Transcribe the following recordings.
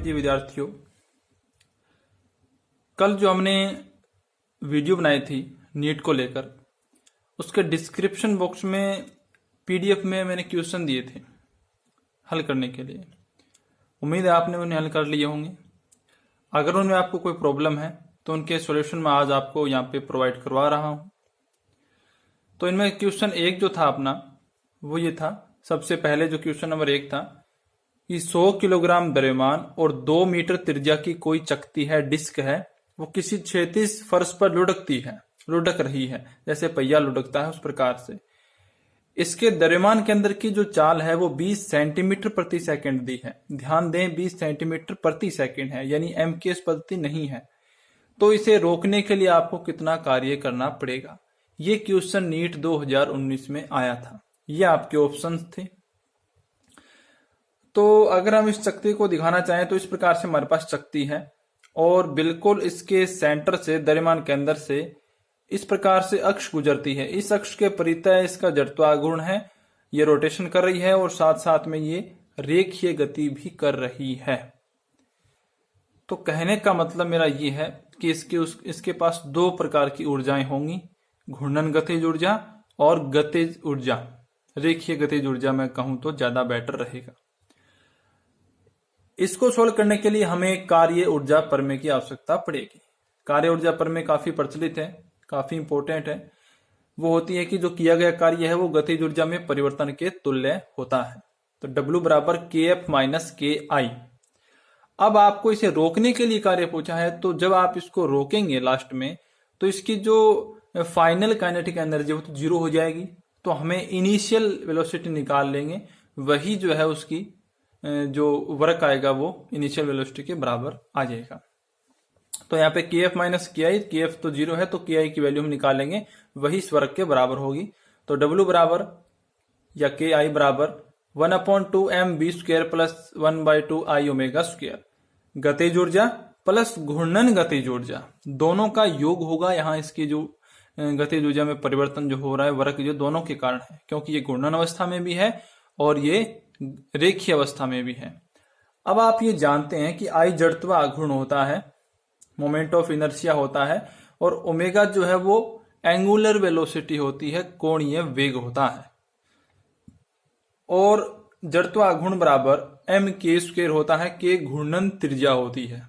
प्रिय विद्यार्थियों, कल जो हमने वीडियो बनाई थी नीट को लेकर, उसके डिस्क्रिप्शन बॉक्स में पीडीएफ में मैंने क्वेश्चन दिए थे हल करने के लिए। उम्मीद है आपने उन्हें हल कर लिए होंगे। अगर उनमें आपको कोई प्रॉब्लम है तो उनके सॉल्यूशन मैं आज आपको यहाँ पे प्रोवाइड करवा रहा हूँ। तो इनमें क्वेश्चन एक जो था अपना वो ये था, सबसे पहले जो क्वेश्चन नंबर 1 था कि 100 किलोग्राम द्रव्यमान और 2 मीटर त्रिज्या की कोई चकती है, डिस्क है, वो किसी क्षैतिज फर्श पर लुढ़क रही है, जैसे पहिया लुढ़कता है उस प्रकार से। इसके द्रव्यमान के अंदर की जो चाल है वो 20 सेंटीमीटर प्रति सेकंड दी है। ध्यान दें 20 सेंटीमीटर प्रति सेकंड है, यानी एमकेएस पद्धति नहीं है। तो इसे रोकने के लिए आपको कितना कार्य करना पड़ेगा। ये क्वेश्चन नीट 2019 में आया था। ये आपके ऑप्शंस थे। तो अगर हम इस चकती को दिखाना चाहें तो इस प्रकार से हमारे पास चकती है और बिल्कुल इसके सेंटर से, द्रव्यमान के अंदर से इस प्रकार से अक्ष गुजरती है। इस अक्ष के परितः इसका जड़त्वाघूर्ण है, ये रोटेशन कर रही है और साथ साथ में ये रेखीय गति भी कर रही है। तो कहने का मतलब मेरा ये है कि इसके पास 2 प्रकार की ऊर्जाएं होंगी, घूर्णन गतिज ऊर्जा और गतिज ऊर्जा। रेखीय गतिज ऊर्जा मैं कहूं तो ज्यादा बेटर रहेगा। इसको सोल्व करने के लिए हमें कार्य ऊर्जा प्रमेय की आवश्यकता पड़ेगी। कार्य ऊर्जा प्रमेय काफी प्रचलित है, काफी इंपॉर्टेंट है। वो होती है कि जो किया गया कार्य है वो गतिज ऊर्जा में परिवर्तन के तुल्य होता है। तो W बराबर KF माइनस KI। अब आपको इसे रोकने के लिए कार्य पूछा है, तो जब आप इसको रोकेंगे लास्ट में तो इसकी जो फाइनल काइनेटिक एनर्जी वो तो 0 हो जाएगी। तो हमें इनिशियल वेलोसिटी निकाल लेंगे, वही जो है उसकी जो वर्क आएगा वो इनिशियल वेलोसिटी के बराबर आ जाएगा। तो यहाँ पे KF माइनस KI, KF तो 0 है तो KI की वैल्यू हम निकालेंगे, वही इस वर्क के बराबर होगी। तो W बराबर या KI बराबर 1/2mv² plus 1/2 I omega square. गतिज ऊर्जा प्लस घूर्णन गतिज ऊर्जा दोनों का योग होगा। यहाँ इसकी जो गतिज ऊर्जा में परिवर्तन जो हो रहा है वर्क जो दोनों के कारण है, क्योंकि ये घूर्णन अवस्था में भी है और ये रेखीय अवस्था में भी है। अब आप ये जानते हैं कि I जड़त्व आघूर्ण होता है, मोमेंट ऑफ इनर्शिया होता है, और ओमेगा जो है वो एंगुलर वेलोसिटी होती है, कोणीय वेग होता है। और जड़त्व आघूर्ण बराबर mk² होता है, k घूर्णन त्रिज्या होती है,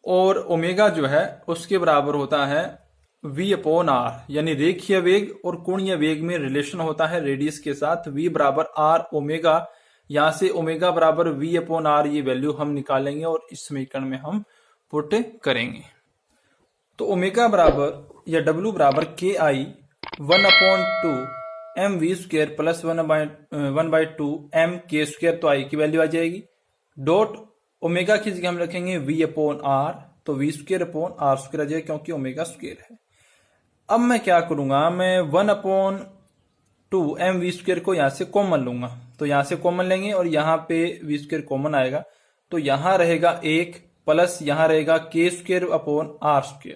और ओमेगा जो है उसके बराबर होता है v/r, यानी रेखीय वेग और कोणीय वेग में रिलेशन होता है रेडियस के साथ। v बराबर r ओमेगा, यहां से ओमेगा बराबर v/r ये वैल्यू हम निकालेंगे और इस समीकरण में हम पुट करेंगे। तो ओमेगा बराबर या W बराबर KI 1/2 mv² प्लस 1/2 mk², तो I की वैल्यू आ जाएगी। डॉट ओमेगा की जगह हम रखेंगे v/r, तो v²/r² आ जाएगा, क्योंकि ओमेगा स्क्वायर है। अब मैं क्या करूंगा, मैं 1/2 mv² को यहां से कॉमन लूंगा। तो यहां से कॉमन लेंगे और यहां पे v² कॉमन आएगा, तो यहां रहेगा 1 प्लस यहां रहेगा k²/r²।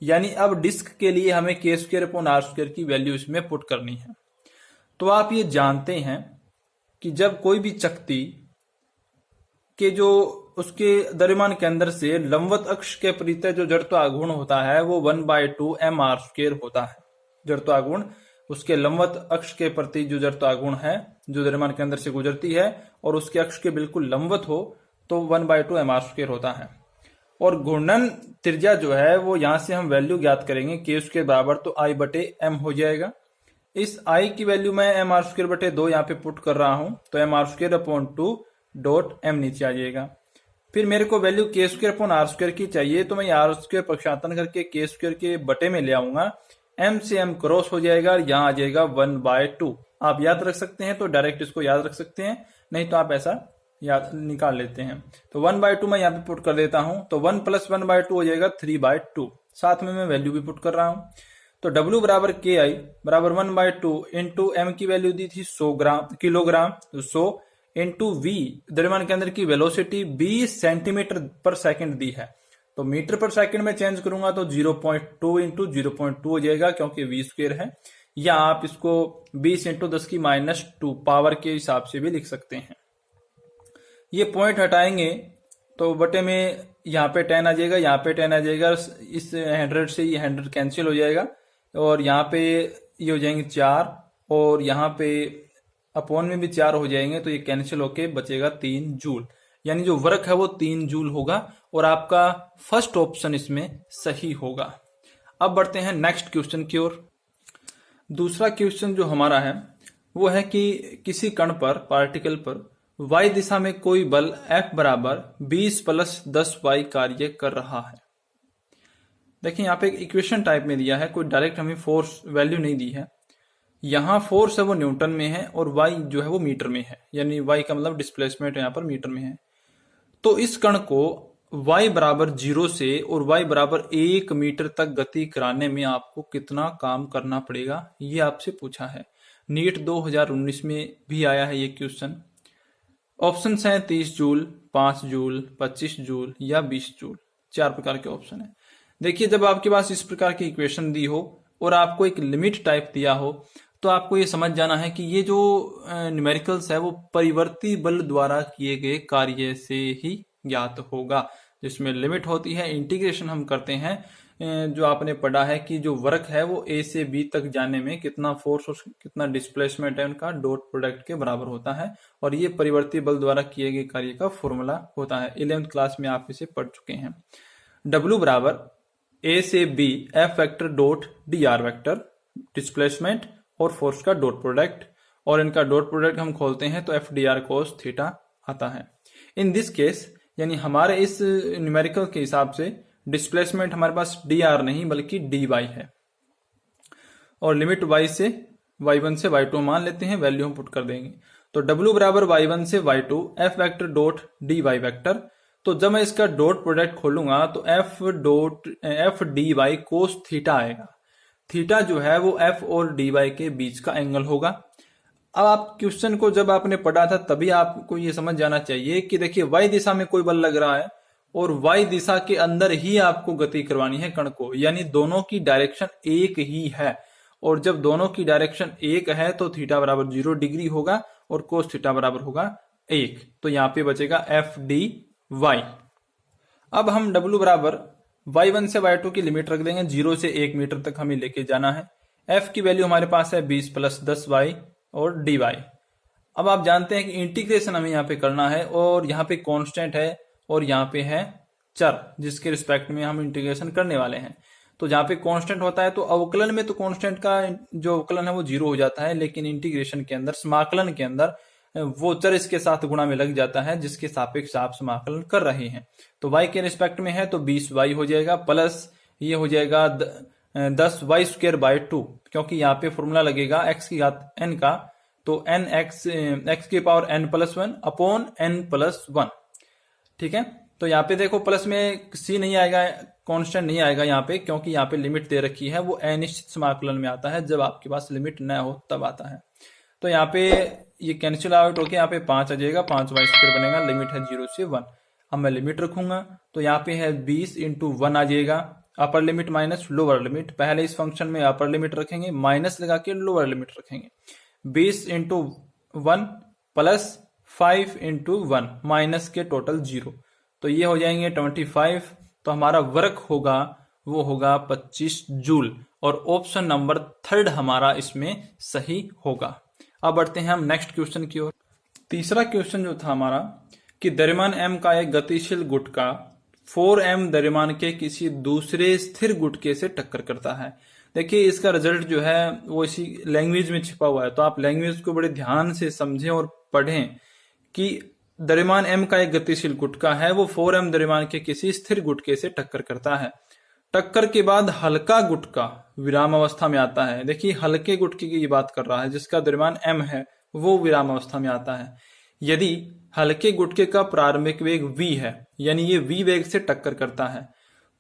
यानी अब डिस्क के लिए हमें k²/r² की वैल्यू इसमें पुट करनी है। तो आप ये जानते हैं कि जब कोई भी चकती के जो उसके द्रव्यमान के अंदर से लंबवत अक्ष के परितः जो जड़त्वाघूर्ण होता है वो 1/2 mr² होता है। जड़त्वाघूर्ण उसके लंबवत अक्ष के प्रति जो जड़त्वाघूर्ण है जो द्रव्यमान के अंदर से गुजरती है और उसके अक्ष के बिल्कुल लंबवत हो तो 1/2 mr² होता है। और घूर्णन त्रिज्या जो है वो यहां से हम वैल्यू ज्ञात करेंगे, k² बराबर तो I/m हो जाएगा। इस I की वैल्यू मैं mr²/2 यहाँ पे पुट कर रहा हूं, तो mr²/2 डॉट m नीचे आ जाएगा। फिर मेरे को वैल्यू k²/r² की चाहिए, तो मैं r² पक्षांतन करके k² के बटे में ले आऊंगा, m से m क्रॉस हो जाएगा, यहाँ आ जाएगा 1/2। आप याद रख सकते हैं तो डायरेक्ट इसको याद रख सकते हैं, नहीं तो आप ऐसा याद निकाल लेते हैं। तो 1/2 मैं यहाँ पे पुट कर देता हूं, तो 1 प्लस 1/2 हो जाएगा 3/2। साथ में मैं वैल्यू भी पुट कर रहा हूं। तो W बराबर KI बराबर 1/2 इंटू m की वैल्यू दी थी 100 किलोग्राम, तो 100 इंटू v द्रव्यमान के अंदर की वेलोसिटी 20 सेंटीमीटर पर सेकंड दी है, तो मीटर पर सेकंड में चेंज करूंगा तो 0.2 इंटू 0.2 हो जाएगा, क्योंकि v² है। या आप इसको 20 इंटू 10⁻² पावर के हिसाब से भी लिख सकते हैं। ये पॉइंट हटाएंगे तो बटे में यहाँ पे 10 आ जाएगा, यहाँ पे 10 आ जाएगा, इस 100 से ये 100 कैंसिल हो जाएगा और यहाँ पे ये हो जाएंगे 4 और यहाँ पे अपॉन में भी 4 हो जाएंगे, तो ये कैंसिल होके बचेगा 3 जूल। यानी जो वर्क है वो 3 जूल होगा और आपका फर्स्ट ऑप्शन इसमें सही होगा। अब बढ़ते हैं नेक्स्ट क्वेश्चन की ओर। दूसरा क्वेश्चन जो हमारा है वो है कि किसी कण पर, पार्टिकल पर y दिशा में कोई बल F बराबर 20 + 10y कार्य कर रहा है। देखिए यहाँ पे एक इक्वेशन टाइप में दिया है, कोई डायरेक्ट हमें फोर्स वैल्यू नहीं दी है। यहाँ फोर्स है वो न्यूटन में है और y जो है वो मीटर में है, यानी y का मतलब डिस्प्लेसमेंट यहाँ पर मीटर में है। तो इस कण को y बराबर 0 से और y बराबर 1 मीटर तक गति कराने में आपको कितना काम करना पड़ेगा, ये आपसे पूछा है। नीट 2019 में भी आया है ये क्वेश्चन। ऑप्शन हैं 30 जूल, 5 जूल, 25 जूल या 20 जूल, 4 प्रकार के ऑप्शन है। देखिए जब आपके पास इस प्रकार की इक्वेशन दी हो और आपको एक लिमिट टाइप दिया हो तो आपको ये समझ जाना है कि ये जो न्यूमेरिकल्स है वो परिवर्ती बल द्वारा किए गए कार्य से ही ज्ञात होगा, जिसमें लिमिट होती है। इंटीग्रेशन हम करते हैं, जो आपने पढ़ा है कि जो वर्क है वो ए से बी तक जाने में कितना फोर्स और कितना डिस्प्लेसमेंट है उनका डॉट प्रोडक्ट के बराबर होता है, और ये परिवर्ती बल द्वारा किए गए कार्य का फॉर्मूला होता है। 11th क्लास में आप इसे पढ़ चुके हैं। W बराबर ए से B F vector dot dr vector, displacement और फोर्स का डॉट प्रोडक्ट, और इनका डॉट प्रोडक्ट हम खोलते हैं तो F dr cos थीटा आता है। इन दिस केस यानी हमारे इस न्यूमेरिकल के हिसाब से डिस्प्लेसमेंट हमारे पास dr नहीं बल्कि dy है, और लिमिट y से y1 से y2 मान लेते हैं, वैल्यू हम पुट कर देंगे। तो W बराबर y1 से y2 F vector dot dy vector. तो जब मैं इसका डॉट प्रोडक्ट खोलूंगा तो F dy cos थीटा आएगा। थीटा जो है वो F और dy के बीच का एंगल होगा। अब आप क्वेश्चन को जब आपने पढ़ा था तभी आपको ये समझ जाना चाहिए कि देखिए y दिशा में कोई बल लग रहा है और y दिशा के अंदर ही आपको गति करवानी है कण को, यानी दोनों की डायरेक्शन एक ही है, और जब दोनों की डायरेक्शन एक है तो थीटा बराबर 0 डिग्री होगा और कोस थीटा बराबर होगा 1। तो यहाँ पे बचेगा F dy। अब हम W बराबर y1 से y2 की लिमिट रख देंगे, 0 से 1 मीटर तक हमें लेके जाना है। F की वैल्यू हमारे पास है 20 + 10y और dy। अब आप जानते हैं कि इंटीग्रेशन हमें यहाँ पे करना है, और यहाँ पे कांस्टेंट है और यहाँ पे है चर जिसके रिस्पेक्ट में हम इंटीग्रेशन करने वाले हैं। तो जहाँ पे कांस्टेंट होता है तो अवकलन में तो कांस्टेंट का जो अवकलन है वो 0 हो जाता है, लेकिन इंटीग्रेशन के अंदर, समाकलन के अंदर वो चर इसके साथ गुणा में लग जाता है जिसके सापेक्ष आप समाकलन कर रहे हैं। तो y के रिस्पेक्ट में है तो 20y हो जाएगा, प्लस ये हो जाएगा 10y² 2, क्योंकि यहाँ पे फॉर्मूला लगेगा x की घात n का, तो n x की पावर n+1 अपॉन n+1। ठीक है, तो यहाँ पे देखो प्लस में c नहीं आएगा, कांस्टेंट नहीं आएगा यहाँ पे, क्योंकि यहाँ पे लिमिट दे रखी है, वो अनिश्चित समाकलन में आता है, जब आपके पास लिमिट न हो तब आता है। तो यहाँ पे ये कैंसिल आउट होके यहाँ पे 5 आ जाएगा, 5y² बनेगा, लिमिट है 0 से 1। अब मैं लिमिट रखूंगा तो यहाँ पे है 20 × 1 आ जाएगा, upper limit minus lower limit. पहले इस फंक्शन में अपर लिमिट रखेंगे, माइनस लगा के लोअर लिमिट रखेंगे। 20 × 1 प्लस 5 × 1 माइनस के टोटल 0, तो ये हो जाएंगे 25। तो हमारा वर्क होगा वो होगा 25 जूल, और ऑप्शन नंबर 3 हमारा इसमें सही होगा। अब बढ़ते हैं हम नेक्स्ट क्वेश्चन की ओर। तीसरा क्वेश्चन जो था हमारा कि द्रव्यमान m का एक गतिशील गुटका 4m द्रव्यमान के किसी दूसरे स्थिर गुटके से टक्कर करता है। देखिए इसका रिजल्ट जो है वो इसी लैंग्वेज में छिपा हुआ है, तो आप लैंग्वेज को बड़े ध्यान से समझें और पढ़ें कि द्रव्यमान m का एक गतिशील गुटका है, वो 4m द्रव्यमान के किसी स्थिर गुटके से टक्कर करता है। टक्कर के बाद हल्का गुटका विराम अवस्था में आता है। देखिए हल्के गुटके की ये बात कर रहा है जिसका द्रव्यमान m है, वो विराम अवस्था में आता है। यदि हल्के गुटके का प्रारंभिक वेग v है, यानी ये v वेग से टक्कर करता है,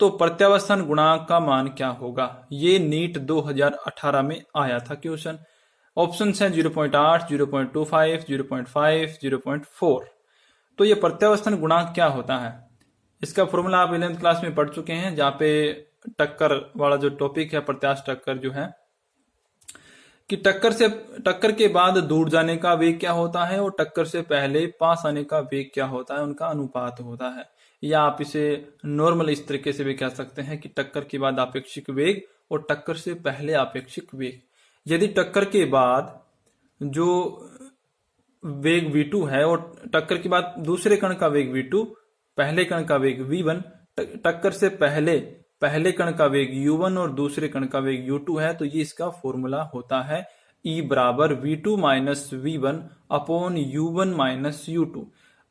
तो प्रत्यावर्तन गुणांक का मान क्या होगा? ये नीट 2018 में आया था क्वेश्चन। ऑप्शन है 0.8, 0.25, 0.5, 0.4। तो ये प्रत्यावर्तन गुणांक क्या होता है? इसका फॉर्मूला आप 11th क्लास में पढ़ चुके हैं, जहाँ पे टक्कर वाला जो टॉपिक है, प्रत्यास्थ टक्कर जो है, कि टक्कर के बाद दूर जाने का वेग क्या होता है और टक्कर से पहले पास आने का वेग क्या होता है, उनका अनुपात होता है। या आप इसे नॉर्मल इस तरीके से भी कह सकते हैं कि टक्कर के बाद आपेक्षिक वेग और टक्कर से पहले आपेक्षिक वेग। यदि टक्कर के बाद जो वेग v2 है और टक्कर के बाद दूसरे कण का वेग v2, पहले कण का वेग v1, टक्कर से पहले कण का वेग u1 और दूसरे कण का वेग u2 है, तो ये इसका फॉर्मूला होता है E बराबर v2 minus v1 upon u1 minus u2।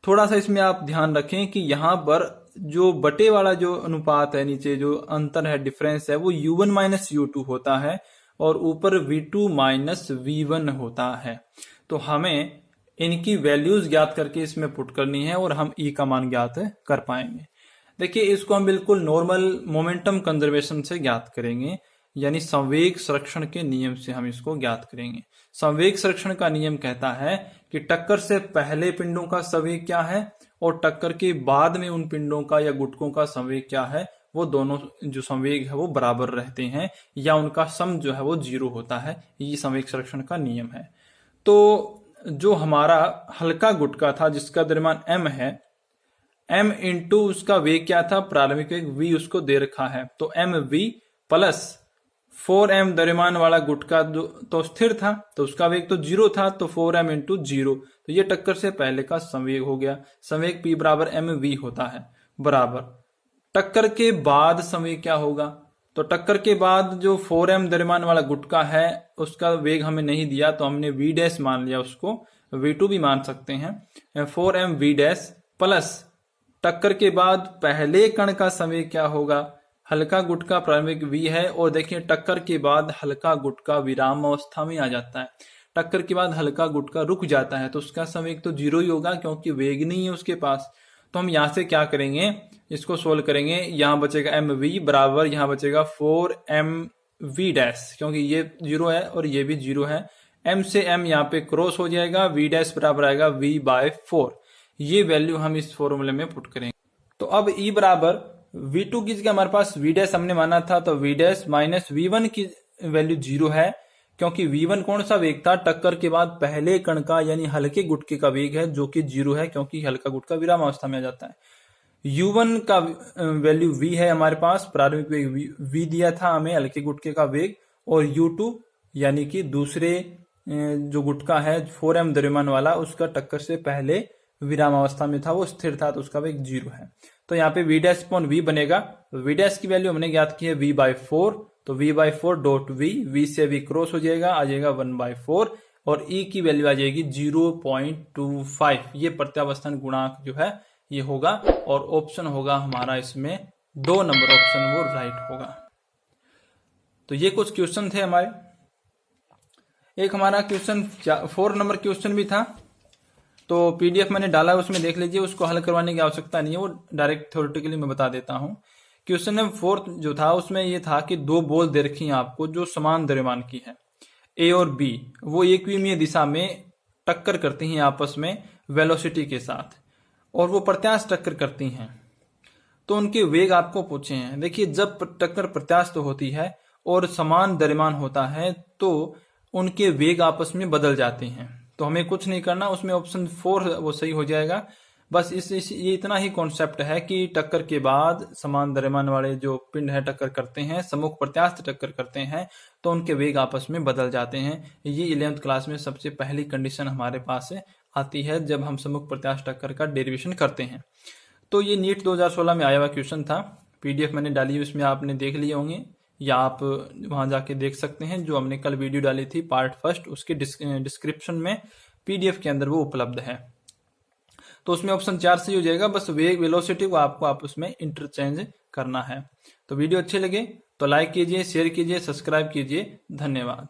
थोड़ा सा इसमें आप ध्यान रखें कि यहाँ पर जो बटे वाला जो अनुपात है, नीचे जो अंतर है, डिफरेंस है, वो u1 माइनस u2 होता है और ऊपर v2 माइनस v1 होता है। तो हमें इनकी वैल्यूज ज्ञात करके इसमें पुट करनी है और हम E का मान ज्ञात कर पाएंगे। देखिए, इसको हम बिल्कुल नॉर्मल मोमेंटम कंजर्वेशन से ज्ञात करेंगे, यानी संवेग संरक्षण के नियम से हम इसको ज्ञात करेंगे। संवेग संरक्षण का नियम कहता है कि टक्कर से पहले पिंडों का संवेग क्या है और टक्कर के बाद में उन पिंडों का या गुटकों का संवेग क्या है, वो दोनों जो संवेग है वो बराबर रहते हैं या उनका सम जो है वो 0 होता है। ये संवेग संरक्षण का नियम है। तो जो हमारा हल्का गुटका था जिसका द्रव्यमान m है, m इंटू उसका वेग क्या था, प्रारंभिक वेग v उसको दे रखा है, तो mv प्लस 4m द्रव्यमान वाला गुटका तो स्थिर था तो उसका वेग तो 0 था, तो 4m इंटू 0, तो ये टक्कर से पहले का संवेग हो गया। संवेग p बराबर mv होता है, बराबर टक्कर के बाद संवेग क्या होगा, तो टक्कर के बाद जो 4m द्रव्यमान वाला गुटका है उसका वेग हमें नहीं दिया तो हमने v डैश मान लिया, उसको v2 भी मान सकते हैं। 4m v डैश प्लस टक्कर के बाद पहले कण का संवेग क्या होगा, हल्का गुटका प्रारंभिक v है और देखिए टक्कर के बाद हल्का गुटका विराम अवस्था में आ जाता है। टक्कर के बाद हल्का गुटका रुक जाता है तो उसका संवेग तो 0 ही होगा क्योंकि वेग नहीं है उसके पास। तो हम यहाँ से क्या करेंगे, इसको सोल्व करेंगे। यहाँ बचेगा mv बराबर, यहाँ बचेगा 4mv डैश, क्योंकि ये 0 है और ये भी 0 है। m से m यहाँ पे क्रॉस हो जाएगा, v डैश बराबर आएगा v/4। ये वैल्यू हम इस फॉर्मूले में पुट करेंगे। तो अब E बराबर v2 की जगह हमारे पास v डैश हमने माना था, तो v डैश माइनस v1 की वैल्यू 0 है क्योंकि v1 कौन सा वेग था, टक्कर के बाद पहले कण का यानी हल्के गुटके का वेग है जो कि 0 है क्योंकि हल्का गुटका विराम अवस्था में आ जाता है। u1 का वैल्यू v है हमारे पास, प्रारंभिक वेग v दिया था हमें हल्के गुटके का वेग, और u2 यानी कि दूसरे जो गुटका है 4m द्रव्यमान वाला उसका टक्कर से पहले विराम अवस्था में था, वो स्थिर था तो उसका वेग 0 है। तो यहाँ पे v डैश अपॉन v बनेगा, v डैश की वैल्यू हमने ज्ञात की है v/4, तो v/4 डॉट v से v क्रॉस हो जाएगा, आ जाएगा 1/4 और E की वैल्यू आ जाएगी 0.25। ये प्रत्यावस्थान गुणांक जो है ये होगा और ऑप्शन होगा हमारा इसमें 2 नंबर ऑप्शन वो राइट होगा। तो ये कुछ क्वेश्चन थे हमारे। एक हमारा क्वेश्चन 4 नंबर क्वेश्चन भी था, तो पीडीएफ मैंने डाला है उसमें देख लीजिए, उसको हल करवाने की आवश्यकता नहीं है, वो डायरेक्ट थ्योरेटिकली मैं बता देता हूँ। क्वेश्चन नंबर 4 जो था उसमें ये था कि 2 बॉल दे रखी हैं आपको जो समान द्रव्यमान की है, ए और बी, वो एकविमीय दिशा में टक्कर करती हैं आपस में वेलोसिटी के साथ और वो प्रत्यास्थ टक्कर करती हैं, तो उनके वेग आपको पूछे हैं। देखिए, जब टक्कर प्रत्यास्थ होती है और समान द्रव्यमान होता है तो उनके वेग आपस में बदल जाते हैं, तो हमें कुछ नहीं करना, उसमें ऑप्शन 4 वो सही हो जाएगा। बस ये इतना ही कॉन्सेप्ट है कि टक्कर के बाद समान द्रव्यमान वाले जो पिंड है टक्कर करते हैं, सम्मुख प्रत्यास्थ टक्कर करते हैं, तो उनके वेग आपस में बदल जाते हैं। ये 11th क्लास में सबसे पहली कंडीशन हमारे पास आती है जब हम सम्मुख प्रत्यास्थ टक्कर का डेरिवेशन करते हैं। तो ये नीट 2016 में आया हुआ क्वेश्चन था, पीडीएफ मैंने डाली, उसमें आपने देख लिए होंगे या आप वहां जाके देख सकते हैं। जो हमने कल वीडियो डाली थी पार्ट 1, उसके डिस्क्रिप्शन में पीडीएफ के अंदर वो उपलब्ध है। तो उसमें ऑप्शन 4 सही हो जाएगा, बस वेग वेलोसिटी को आपको आपस में इंटरचेंज करना है। तो वीडियो अच्छे लगे तो लाइक कीजिए, शेयर कीजिए, सब्सक्राइब कीजिए। धन्यवाद।